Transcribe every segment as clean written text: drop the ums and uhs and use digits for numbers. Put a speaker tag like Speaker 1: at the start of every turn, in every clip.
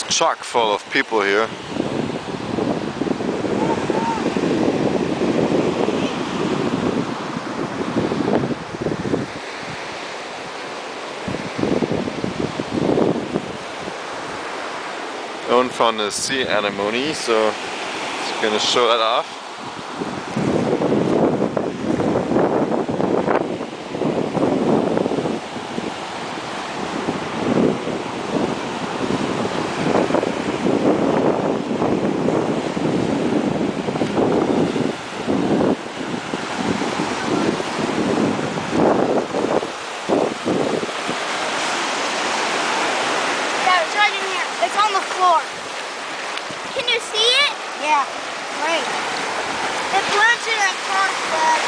Speaker 1: chock full of people here. Known from the sea anemone, so it's gonna show that off.
Speaker 2: It's on the floor. Can you see it? Yeah, right. It blends in that first bag.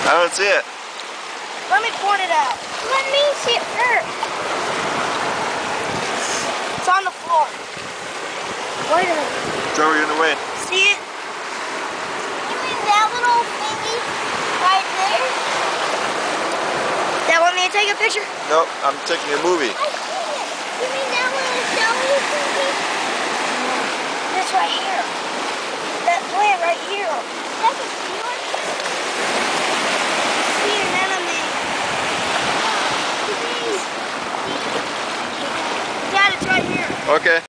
Speaker 1: I don't see it.
Speaker 2: Let me point it out. Let me see it first. It's on the floor. Wait a minute.
Speaker 1: Joey, you're in the way.
Speaker 2: See it? You mean that little thingy right there? That want me to take a picture?
Speaker 1: Nope, I'm taking a movie.
Speaker 2: I see it. You mean that little jelly thingy? This right here. That plant right here. That's a sealer? Sea anemone. Dad, it's right here.
Speaker 1: Okay.